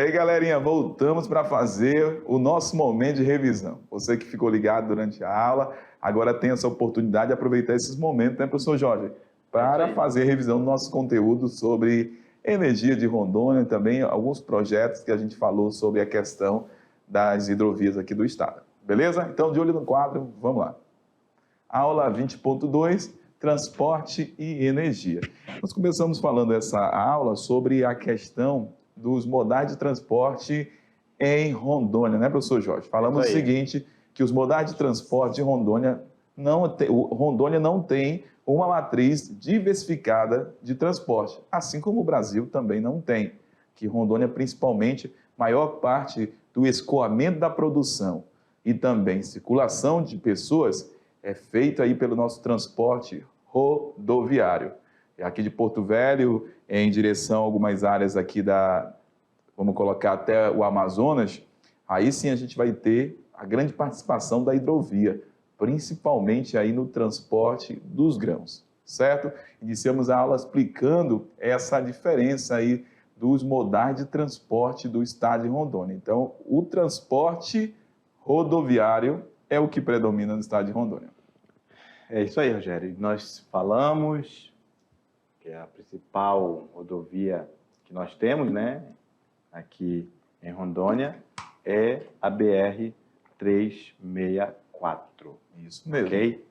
aí, galerinha, voltamos para fazer o nosso momento de revisão. Você que ficou ligado durante a aula, agora tem essa oportunidade de aproveitar esses momentos, né, professor Jorge? Para fazer a revisão do nosso conteúdo sobre energia de Rondônia e também alguns projetos que a gente falou sobre a questão das hidrovias aqui do estado. Beleza? Então, de olho no quadro, vamos lá. Aula 20.2, transporte e energia. Nós começamos falando essa aula sobre a questão dos modais de transporte em Rondônia, né, professor Jorge? Falamos o seguinte, que os modais de transporte de Rondônia Rondônia não tem uma matriz diversificada de transporte, assim como o Brasil também não tem, que Rondônia, principalmente, maior parte do escoamento da produção e também circulação de pessoas é feito aí pelo nosso transporte rodoviário. Aqui de Porto Velho, em direção a algumas áreas aqui vamos colocar até o Amazonas, aí sim a gente vai ter a grande participação da hidrovia, principalmente aí no transporte dos grãos, certo? Iniciamos a aula explicando essa diferença aí dos modais de transporte do estado de Rondônia. Então, o transporte rodoviário é o que predomina no estado de Rondônia. É isso aí, Rogério. Nós falamos que a principal rodovia que nós temos, né, aqui em Rondônia, é a BR-364. Isso mesmo. Ok?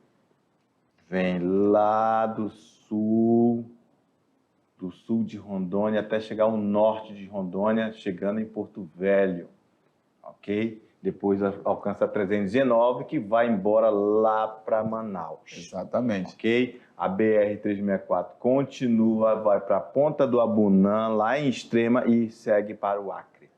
Vem lá do sul de Rondônia até chegar ao norte de Rondônia, chegando em Porto Velho. Ok? Depois alcança a 319, que vai embora lá para Manaus. Exatamente. Ok? A BR-364 continua, vai para a Ponta do Abunã, lá em Extrema, e segue para o Acre.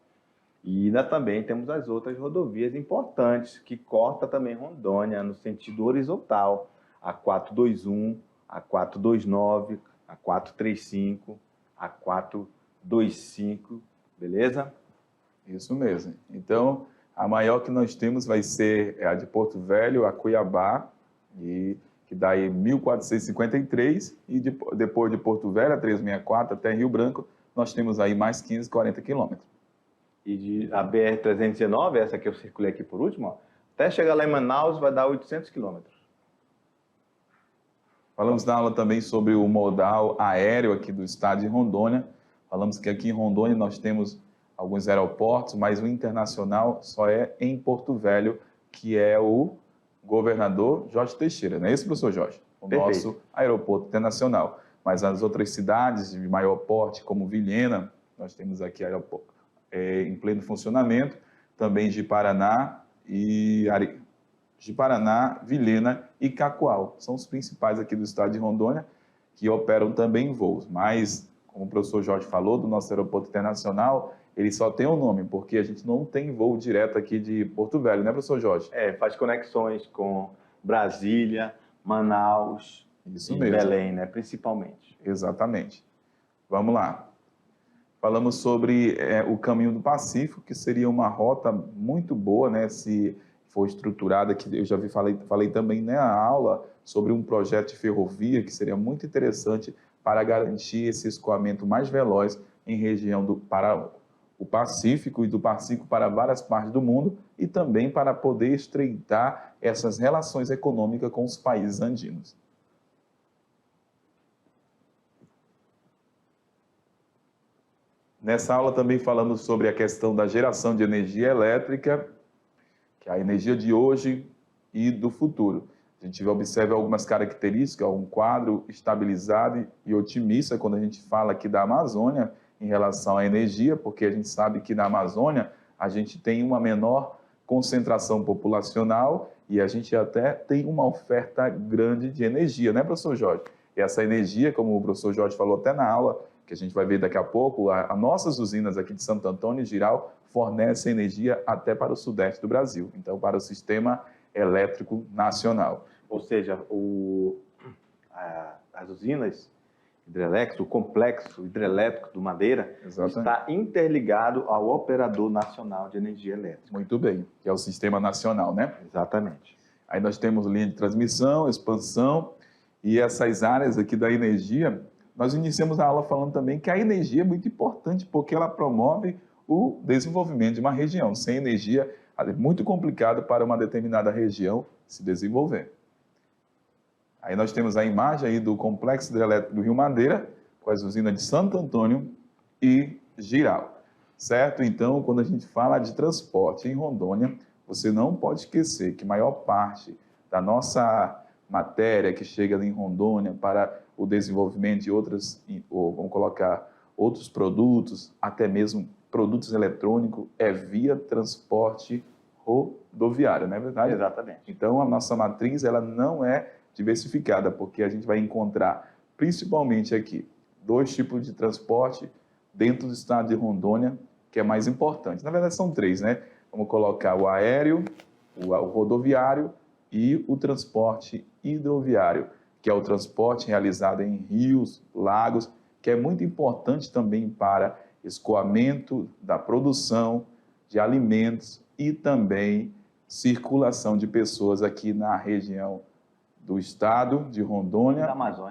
E ainda também temos as outras rodovias importantes, que corta também Rondônia, no sentido horizontal. A 421, a 429, a 435, a 425, beleza? Isso mesmo. Então, a maior que nós temos vai ser a de Porto Velho, a Cuiabá, que dá aí 1.453, e depois de Porto Velho, a 364, até Rio Branco, nós temos aí mais 540 quilômetros. E a BR-319, essa que eu circulei aqui por último, ó, até chegar lá em Manaus vai dar 800 quilômetros. Falamos na aula também sobre o modal aéreo aqui do estado de Rondônia. Falamos que aqui em Rondônia nós temos alguns aeroportos, mas o internacional só é em Porto Velho, que é o governador Jorge Teixeira, não é isso, professor Jorge? O Perfeito. nosso aeroporto internacional. Mas as outras cidades de maior porte, como Vilhena, nós temos aqui aeroporto em pleno funcionamento, também de Paraná, Vilhena e Cacoal. São os principais aqui do estado de Rondônia, que operam também voos. Mas, como o professor Jorge falou, do nosso aeroporto internacional, ele só tem um nome, porque a gente não tem voo direto aqui de Porto Velho, né, professor Jorge? Faz conexões com Brasília, Manaus Isso e mesmo. Belém, né, principalmente. Exatamente. Vamos lá. Falamos sobre o Caminho do Pacífico, que seria uma rota muito boa, né, se for estruturada, que eu já falei também na aula sobre um projeto de ferrovia, que seria muito interessante para garantir esse escoamento mais veloz em região para o Pacífico e do Pacífico para várias partes do mundo e também para poder estreitar essas relações econômicas com os países andinos. Nessa aula também falamos sobre a questão da geração de energia elétrica, que é a energia de hoje e do futuro. A gente observa algumas características, um quadro estabilizado e otimista quando a gente fala aqui da Amazônia em relação à energia, porque a gente sabe que na Amazônia a gente tem uma menor concentração populacional e a gente até tem uma oferta grande de energia, né, professor Jorge? E essa energia, como o professor Jorge falou até na aula, que a gente vai ver daqui a pouco, as nossas usinas aqui de Santo Antônio e Giral fornecem energia até para o sudeste do Brasil, então para o sistema elétrico nacional. Ou seja, as usinas hidrelétricas, o complexo hidrelétrico do Madeira, Exatamente, está interligado ao Operador Nacional de Energia Elétrica. Muito bem, que é o sistema nacional, né? Exatamente. Aí nós temos linha de transmissão, expansão e essas áreas aqui da energia. Nós iniciamos a aula falando também que a energia é muito importante porque ela promove o desenvolvimento de uma região. Sem energia, é muito complicado para uma determinada região se desenvolver. Aí nós temos a imagem aí do Complexo Hidrelétrico do Rio Madeira, com as usinas de Santo Antônio e Jirau, certo? Então, quando a gente fala de transporte em Rondônia, você não pode esquecer que a maior parte da nossa matéria que chega em Rondônia para o desenvolvimento de outras, ou vamos colocar, outros produtos, até mesmo produtos eletrônicos, é via transporte rodoviário, não é verdade? Exatamente. Então, a nossa matriz ela não é diversificada, porque a gente vai encontrar, principalmente aqui, 2 tipos de transporte dentro do estado de Rondônia, que é mais importante. Na verdade, são 3, né? Vamos colocar o aéreo, o rodoviário e o transporte hidroviário, que é o transporte realizado em rios, lagos, que é muito importante também para escoamento da produção de alimentos e também circulação de pessoas aqui na região do estado de Rondônia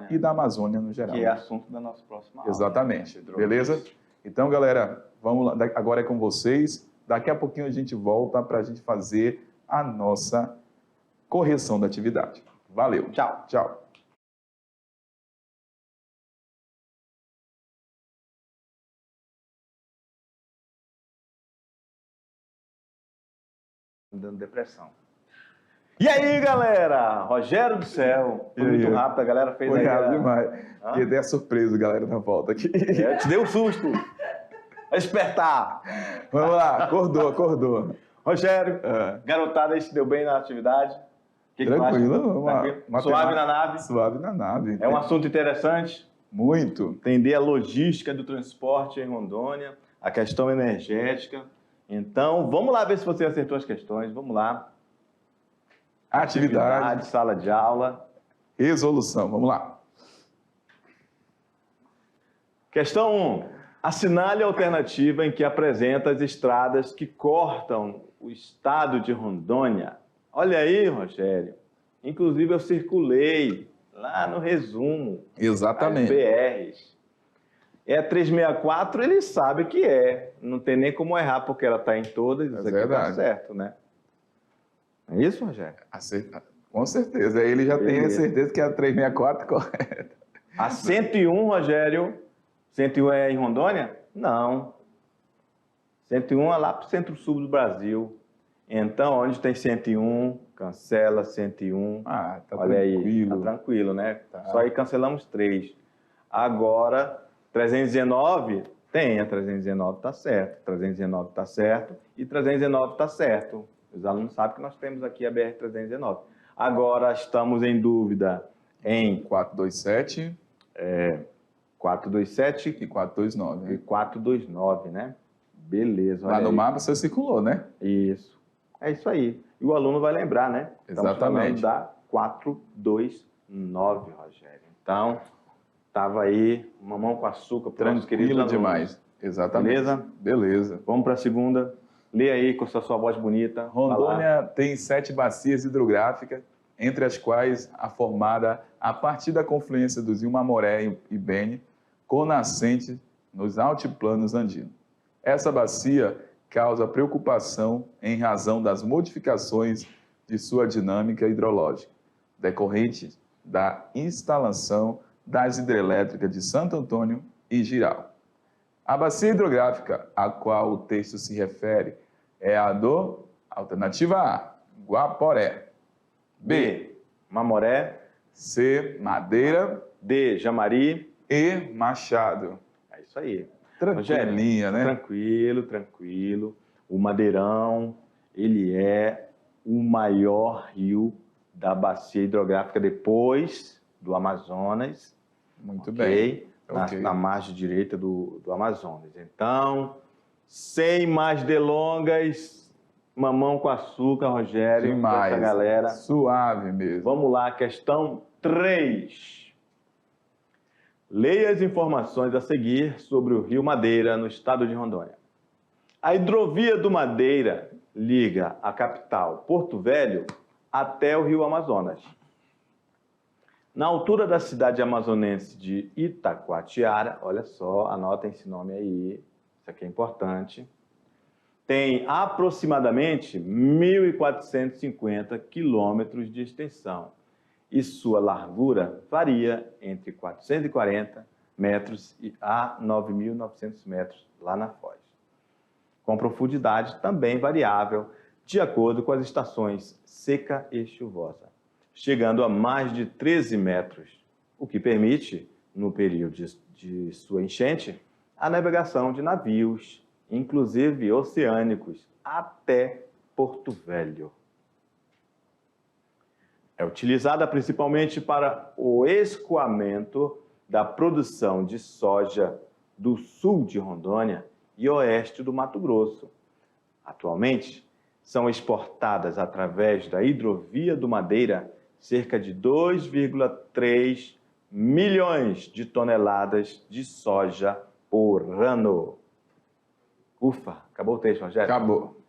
E da Amazônia no geral. Que é assunto da nossa próxima aula. Exatamente. Né? Beleza? Então, galera, vamos lá. Agora é com vocês. Daqui a pouquinho a gente volta para a gente fazer a nossa correção da atividade. Valeu. Tchau. Tchau. Dando depressão. E aí, galera? Rogério do Céu. Foi muito rápido, a galera fez Foi aí. rápido demais. E até surpresa, galera, na volta aqui. Te deu um susto. Vai despertar. Vamos lá, acordou. Rogério, garotada aí se deu bem na atividade? Que Tranquilo. Suave na nave? Suave na nave. É um assunto interessante. Muito. Entender a logística do transporte em Rondônia, a questão energética. Então, vamos lá ver se você acertou as questões. Vamos lá. Atividade, sala de aula. Resolução, vamos lá. Questão 1. Assinale a alternativa em que apresenta as estradas que cortam o estado de Rondônia. Olha aí, Rogério. Inclusive, eu circulei lá no resumo. Exatamente. As BRs. É a 364, ele sabe que é. Não tem nem como errar, porque ela está em todas. Isso aqui tá certo, né? É isso, Rogério? Com certeza. Ele já tem a certeza que é a 364 correta. A 101, Rogério. 101 é em Rondônia? Não. 101 é lá para o centro-sul do Brasil. Então, onde tem 101, cancela 101. Ah, tá olha tranquilo. Aí, tá tranquilo, né? Tá. Só aí cancelamos 3. Agora, 319, tem a 319 tá certo. 319 tá certo e 319 tá certo. Os alunos sabem que nós temos aqui a BR-319. Agora, estamos em dúvida em 427... 427 e 429. E 429, né? Beleza. Lá no mapa você circulou, né? Isso. É isso aí. E o aluno vai lembrar, né? Exatamente. Estamos falando da 429, Rogério. Então, tava aí, mamão com açúcar. Tranquilo demais. Exatamente. Beleza. Vamos para a segunda. Lê aí com a sua voz bonita. Rondônia tem 7 bacias hidrográficas, entre as quais a formada a partir da confluência dos rios Mamoré e Beni, com nascente nos altiplanos andinos. Essa bacia causa preocupação em razão das modificações de sua dinâmica hidrológica, decorrente da instalação das hidrelétricas de Santo Antônio e Jirau. A bacia hidrográfica a qual o texto se refere é a do alternativa A, Guaporé, B, Mamoré, C, Madeira, D, Jamari e Machado. É isso aí. Tranquilinha, né? Tranquilo. O Madeirão, ele é o maior rio da bacia hidrográfica depois do Amazonas. Muito bem. Na margem direita do Amazonas. Então, sem mais delongas, mamão com açúcar, Rogério. Demais. Essa galera. Suave mesmo. Vamos lá, questão 3. Leia as informações a seguir sobre o Rio Madeira, no estado de Rondônia. A hidrovia do Madeira liga a capital, Porto Velho, até o Rio Amazonas. Na altura da cidade amazonense de Itacoatiara, olha só, anotem esse nome aí, isso aqui é importante. tem aproximadamente 1.450 quilômetros de extensão e sua largura varia entre 440 metros a 9.900 metros lá na foz, com profundidade também variável de acordo com as estações seca e chuvosa, chegando a mais de 13 metros, o que permite, no período de sua enchente, a navegação de navios, inclusive oceânicos, até Porto Velho. É utilizada principalmente para o escoamento da produção de soja do sul de Rondônia e oeste do Mato Grosso. Atualmente, são exportadas através da hidrovia do Madeira cerca de 2,3 milhões de toneladas de soja por ano. Ufa, acabou o texto, Rogério? Acabou.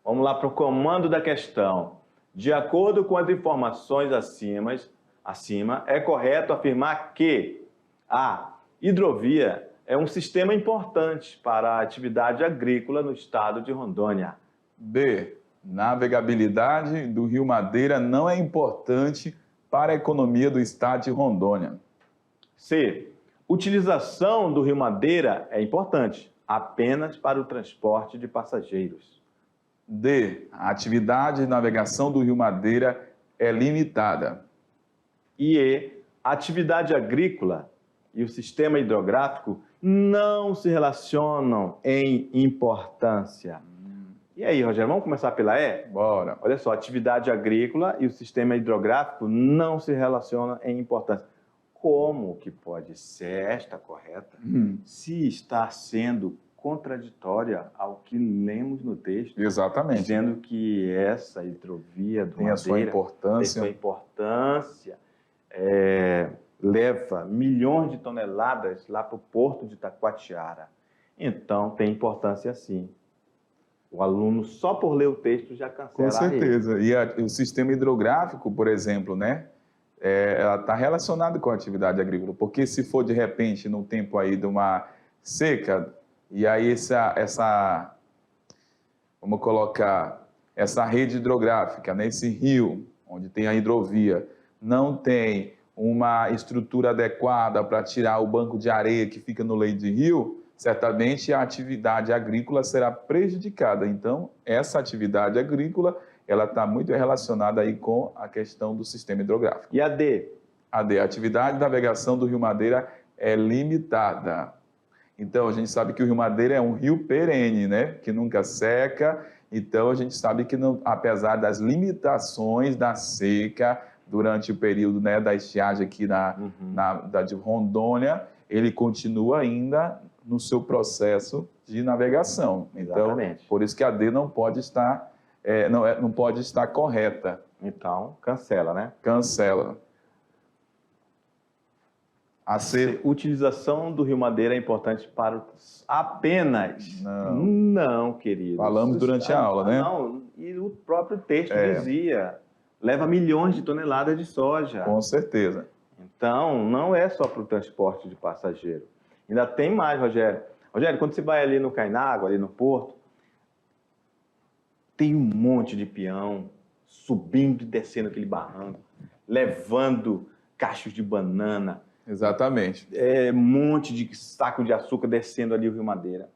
Vamos lá para o comando da questão. De acordo com as informações acima, é correto afirmar que a hidrovia é um sistema importante para a atividade agrícola no estado de Rondônia. B. Navegabilidade do Rio Madeira não é importante para a economia do estado de Rondônia. C. Utilização do Rio Madeira é importante apenas para o transporte de passageiros. D. A atividade de navegação do Rio Madeira é limitada. E E. A atividade agrícola e o sistema hidrográfico não se relacionam em importância. E aí, Rogério, vamos começar pela E? Bora. Olha só, atividade agrícola e o sistema hidrográfico não se relacionam em importância. Como que pode ser esta correta se está sendo contraditória ao que lemos no texto? Exatamente. Dizendo que essa hidrovia do Tem a sua Madeira importância. tem sua importância, leva milhões de toneladas lá para o porto de Itacoatiara. Então, tem importância sim. O aluno, só por ler o texto, já cancela. Com certeza. E o sistema hidrográfico, por exemplo, né? Ela está relacionada com a atividade agrícola, porque se for de repente no tempo aí de uma seca, e aí vamos colocar, essa rede hidrográfica, nesse rio, onde tem a hidrovia, não tem uma estrutura adequada para tirar o banco de areia que fica no leito de rio, certamente a atividade agrícola será prejudicada. Então, essa atividade agrícola, ela está muito relacionada aí com a questão do sistema hidrográfico. E a D? A D, a atividade de navegação do Rio Madeira é limitada. Então, a gente sabe que o Rio Madeira é um rio perene, né? Que nunca seca. Então, a gente sabe que, apesar das limitações da seca durante o período, né, da estiagem aqui de Rondônia, ele continua ainda no seu processo de navegação. Exatamente. Então, por isso que a D não pode estar, não pode estar correta. Então, cancela, né? Cancela. A C. Utilização do Rio Madeira é importante para apenas. Não, querido. Falamos durante a aula, né? Não, e o próprio texto dizia, leva milhões de toneladas de soja. Com certeza. Então, não é só para o transporte de passageiro. Ainda tem mais, Rogério. Rogério, quando você vai ali no Cainágua, ali no porto, tem um monte de peão subindo e descendo aquele barranco, levando cachos de banana. Exatamente. Um monte de saco de açúcar descendo ali o Rio Madeira.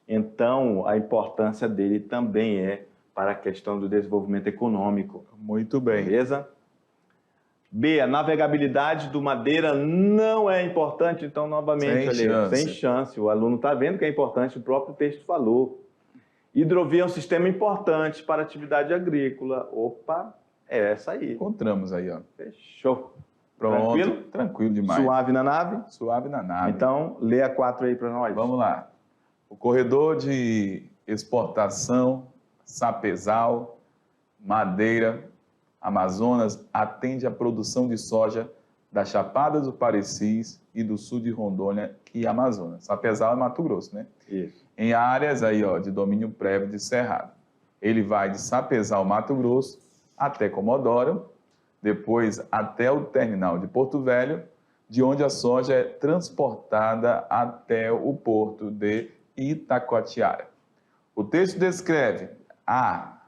Então, a importância dele também é para a questão do desenvolvimento econômico. Muito bem. Beleza? B, a navegabilidade do Madeira não é importante, então, novamente, sem chance. O aluno está vendo que é importante, o próprio texto falou. Hidrovia é um sistema importante para a atividade agrícola. Opa, é essa aí. Encontramos aí, ó. Fechou. Pronto. Tranquilo? Tranquilo demais. Suave na nave? Suave na nave. Então, lê a 4 aí para nós. Vamos lá. O corredor de exportação, Sapezal, Madeira, Amazonas, atende à produção de soja das Chapadas do Parecis e do sul de Rondônia e Amazonas. Sapezal é Mato Grosso, né? Isso. Em áreas aí, ó, de domínio prévio de Cerrado. Ele vai de Sapezal, Mato Grosso, até Comodoro, depois até o terminal de Porto Velho, de onde a soja é transportada até o porto de Itacoatiara. O texto descreve a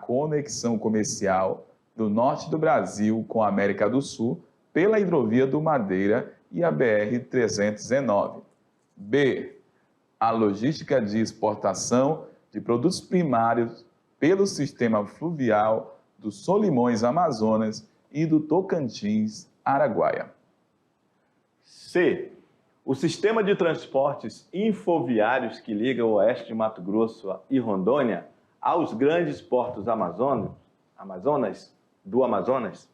conexão comercial do norte do Brasil com a América do Sul pela hidrovia do Madeira e a BR-319. B. A logística de exportação de produtos primários pelo sistema fluvial do Solimões Amazonas e do Tocantins Araguaia. C. O sistema de transportes infoviários que liga o oeste de Mato Grosso e Rondônia aos grandes portos do Amazonas.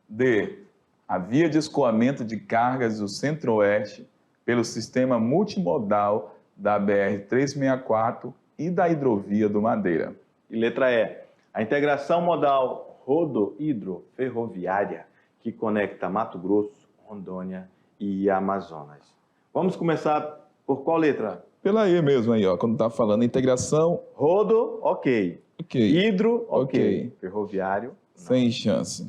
D. A via de escoamento de cargas do Centro-Oeste pelo sistema multimodal da BR-364 e da hidrovia do Madeira. E letra E. A integração modal rodo-hidroferroviária que conecta Mato Grosso, Rondônia e Amazonas. Vamos começar por qual letra? Pela E mesmo aí, ó, quando está falando integração. Rodo, ok. Ok. Hidro, ok. Ok. Ferroviário, não. Sem chance.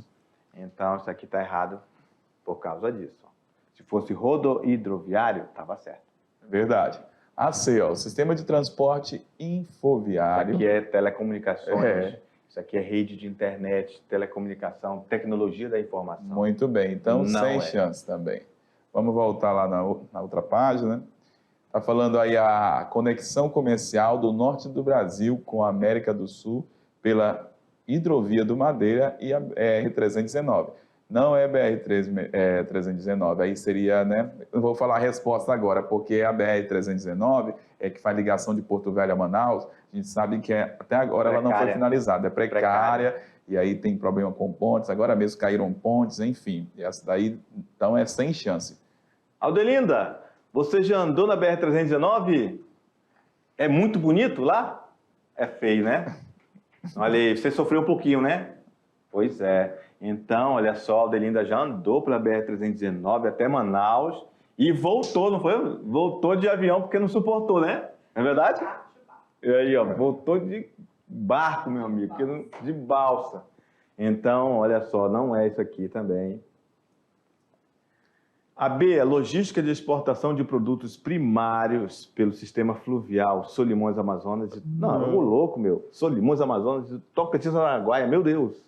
Então, isso aqui está errado por causa disso. Se fosse rodo-hidroviário, estava certo. Verdade. A C, ó, o sistema de transporte infoviário. Isso aqui é telecomunicações, É. Isso aqui é rede de internet, telecomunicação, tecnologia da informação. Muito bem, então Não sem é. chance também. Vamos voltar lá na outra página. Está falando aí a conexão comercial do norte do Brasil com a América do Sul pela hidrovia do Madeira e a BR-319. Não é BR-319, aí seria, né? Eu vou falar a resposta agora, porque a BR-319 é que faz ligação de Porto Velho a Manaus. A gente sabe que até agora ela não foi finalizada, é precária. E aí tem problema com pontes, agora mesmo caíram pontes, enfim. E essa daí, então, é sem chance. Aldelinda, você já andou na BR-319? É muito bonito lá? É feio, né? Olha aí, você sofreu um pouquinho, né? Pois é. Então, olha só, a Aldelinda já andou pela BR-319 até Manaus e voltou, não foi? Voltou de avião porque não suportou, né? Não é verdade? E aí, ó, voltou de barco, meu amigo, de balsa. Então, olha só, não é isso aqui também. A B, a logística de exportação de produtos primários pelo sistema fluvial Solimões Amazonas. Não, eu vou louco, meu. Solimões Amazonas e Tocantins Araguaia, meu Deus.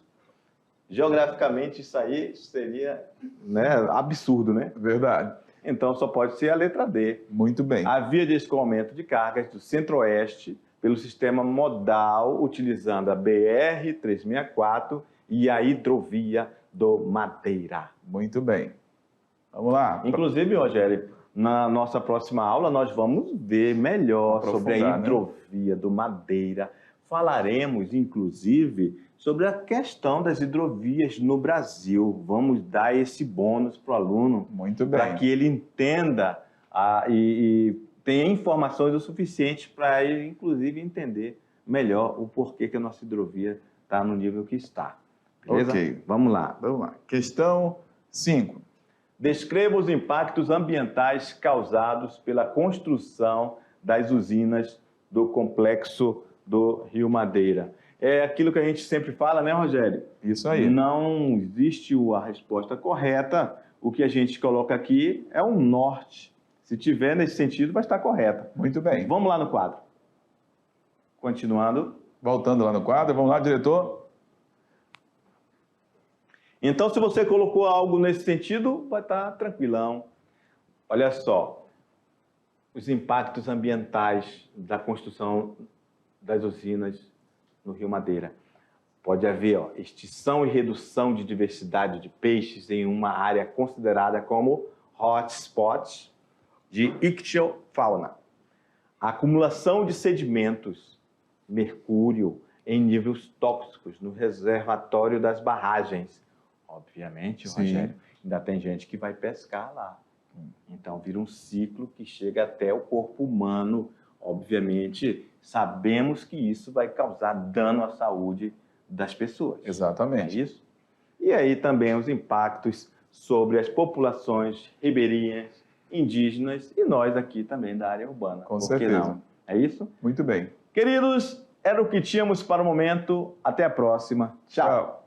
Geograficamente, isso aí seria, né, absurdo, né? Verdade. Então, só pode ser a letra D. Muito bem. A via de escoamento de cargas do Centro-Oeste pelo sistema modal, utilizando a BR-364 e a hidrovia do Madeira. Muito bem. Vamos lá. Inclusive, Rogério, na nossa próxima aula, nós vamos ver melhor sobre a hidrovia do Madeira. Falaremos, inclusive, sobre a questão das hidrovias no Brasil. Vamos dar esse bônus para o aluno. Muito bem. Para que ele entenda e tenha informações o suficiente para ele, inclusive, entender melhor o porquê que a nossa hidrovia está no nível que está. Beleza? Ok. Vamos lá. Vamos lá. Questão 5. Descreva os impactos ambientais causados pela construção das usinas do complexo do Rio Madeira. É aquilo que a gente sempre fala, né, Rogério? Isso aí. Não existe a resposta correta. O que a gente coloca aqui é um norte. Se tiver nesse sentido, vai estar correta. Muito bem. Vamos lá no quadro. Continuando. Voltando lá no quadro, vamos lá, diretor? Então, se você colocou algo nesse sentido, vai estar tranquilão. Olha só, os impactos ambientais da construção das usinas no Rio Madeira. Pode haver extinção e redução de diversidade de peixes em uma área considerada como hotspot de ictiofauna. A acumulação de sedimentos, mercúrio em níveis tóxicos no reservatório das barragens. Obviamente, Sim. Rogério, ainda tem gente que vai pescar lá. Então, vira um ciclo que chega até o corpo humano. Obviamente, sabemos que isso vai causar dano à saúde das pessoas. Exatamente. É isso? E aí também os impactos sobre as populações ribeirinhas, indígenas e nós aqui também da área urbana. Com Por que certeza. não? É isso? Muito bem. Queridos, era o que tínhamos para o momento. Até a próxima. Tchau. Tchau.